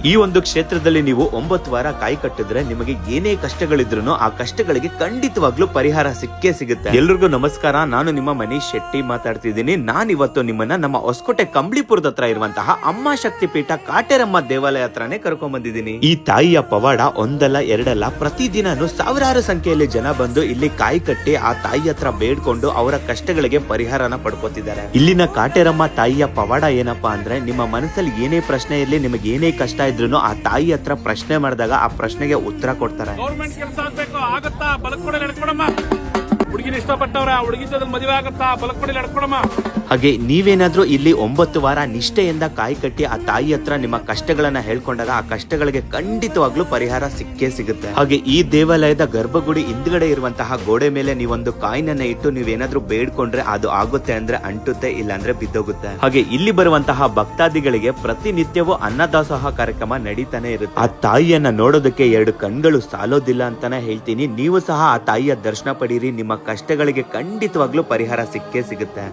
ಈ ಒಂದು ಕ್ಷೇತ್ರದಲ್ಲಿ ನೀವು 9 ವಾರ ಕಾಯಿ ಕಟ್ಟಿದ್ರೆ ನಿಮಗೆ ಏನೇ ಕಷ್ಟಗಳಿದ್ರು ಆ ಕಷ್ಟಗಳಿಗೆ ಖಂಡಿತವಾಗ್ಲೂ ಪರಿಹಾರ ಸಿಕ್ಕೇ ಸಿಗುತ್ತೆ. ಎಲ್ರಿಗೂ ನಮಸ್ಕಾರ, ನಾನು ನಿಮ್ಮ ಮನೀಶ್ ಶೆಟ್ಟಿ ಮಾತಾಡ್ತಿದ್ದೀನಿ. ನಾನಿವತ್ತು ನಿಮ್ಮನ್ನ ನಮ್ಮ ಹೊಸಕೋಟೆ ಕಂಬ್ಳಿಪುರದ ಹತ್ರ ಇರುವಂತಹ ಅಮ್ಮ ಶಕ್ತಿ ಪೀಠ ಕಾಟೇರಮ್ಮ ದೇವಾಲಯ ಹತ್ರನೇ ಕರ್ಕೊಂಡ್ ಬಂದಿದ್ದೀನಿ. ಈ ತಾಯಿಯ ಪವಾಡ ಒಂದಲ್ಲ ಎರಡಲ್ಲ, ಪ್ರತಿದಿನನೂ ಸಾವಿರಾರು ಸಂಖ್ಯೆಯಲ್ಲಿ ಜನ ಬಂದು ಇಲ್ಲಿ ಕಾಯಿ ಕಟ್ಟಿ ಆ ತಾಯಿ ಹತ್ರ ಬೇಡ್ಕೊಂಡು ಅವರ ಕಷ್ಟಗಳಿಗೆ ಪರಿಹಾರನ ಪಡ್ಕೋತಿದ್ದಾರೆ. ಇಲ್ಲಿನ ಕಾಟೇರಮ್ಮ ತಾಯಿಯ ಪವಾಡ ಏನಪ್ಪಾ ಅಂದ್ರೆ, ನಿಮ್ಮ ಮನಸ್ಸಲ್ಲಿ ಏನೇ ಪ್ರಶ್ನೆ ಇರ್ಲಿ, ನಿಮಗೆ ಏನೇ ಕಷ್ಟ ಇದ್ರು ಆ ತಾಯಿ ಹತ್ರ ಪ್ರಶ್ನೆ ಮಾಡಿದಾಗ ಆ ಪ್ರಶ್ನೆಗೆ ಉತ್ತರ ಕೊಡ್ತಾರೆ. ಗೌರ್ಮೆಂಟ್ ಕೆಲಸ ಆಗ್ಬೇಕು, ಆಗತ್ತಾ ಬಲಕ್ಕೊಡೆ ನಡ್ಕೊಡಮ್ಮ, ಹುಡುಗಿನ ಇಷ್ಟಪಟ್ಟವ್ರ ಹುಡುಗಿ ಜೊತೆ ಮದುವೆ ಆಗತ್ತಾ ಬಲಕ್ಕೊಡೆ ನಡ್ಕೊಡಮ್ಮ. ಹಾಗೆ ನೀವೇನಾದ್ರೂ ಇಲ್ಲಿ 9 ವಾರ ನಿಷ್ಠೆಯಿಂದ ಕಾಯಿ ಕಟ್ಟಿ ಆ ತಾಯಿ ಹತ್ರ ನಿಮ್ಮ ಕಷ್ಟಗಳನ್ನ ಹೇಳ್ಕೊಂಡಾಗ ಆ ಕಷ್ಟಗಳಿಗೆ ಖಂಡಿತವಾಗ್ಲೂ ಪರಿಹಾರ ಸಿಕ್ಕೇ ಸಿಗುತ್ತೆ. ಹಾಗೆ ಈ ದೇವಾಲಯದ ಗರ್ಭಗುಡಿ ಹಿಂದ್ಗಡೆ ಇರುವಂತಹ ಗೋಡೆ ಮೇಲೆ ನೀವೊಂದು ಕಾಯಿನನ್ನ ಇಟ್ಟು ನೀವೇನಾದ್ರೂ ಬೇಡ್ಕೊಂಡ್ರೆ ಅದು ಆಗುತ್ತೆ ಅಂದ್ರೆ ಅಂಟುತ್ತೆ, ಇಲ್ಲಾಂದ್ರೆ ಬಿದ್ದೋಗುತ್ತೆ. ಹಾಗೆ ಇಲ್ಲಿ ಬರುವಂತಹ ಭಕ್ತಾದಿಗಳಿಗೆ ಪ್ರತಿನಿತ್ಯವೂ ಅನ್ನದಾಸೋಹ ಕಾರ್ಯಕ್ರಮ ನಡೀತಾನೆ ಇರುತ್ತೆ. ಆ ತಾಯಿಯನ್ನ ನೋಡೋದಕ್ಕೆ 2 ಕಣ್ಗಳು ಸಾಲೋದಿಲ್ಲ ಅಂತಾನೆ ಹೇಳ್ತೀನಿ. ನೀವು ಸಹ ಆ ತಾಯಿಯ ದರ್ಶನ ಪಡೀರಿ, ನಿಮ್ಮ ಕಷ್ಟಗಳಿಗೆ ಖಂಡಿತವಾಗ್ಲೂ ಪರಿಹಾರ ಸಿಕ್ಕೇ ಸಿಗುತ್ತೆ.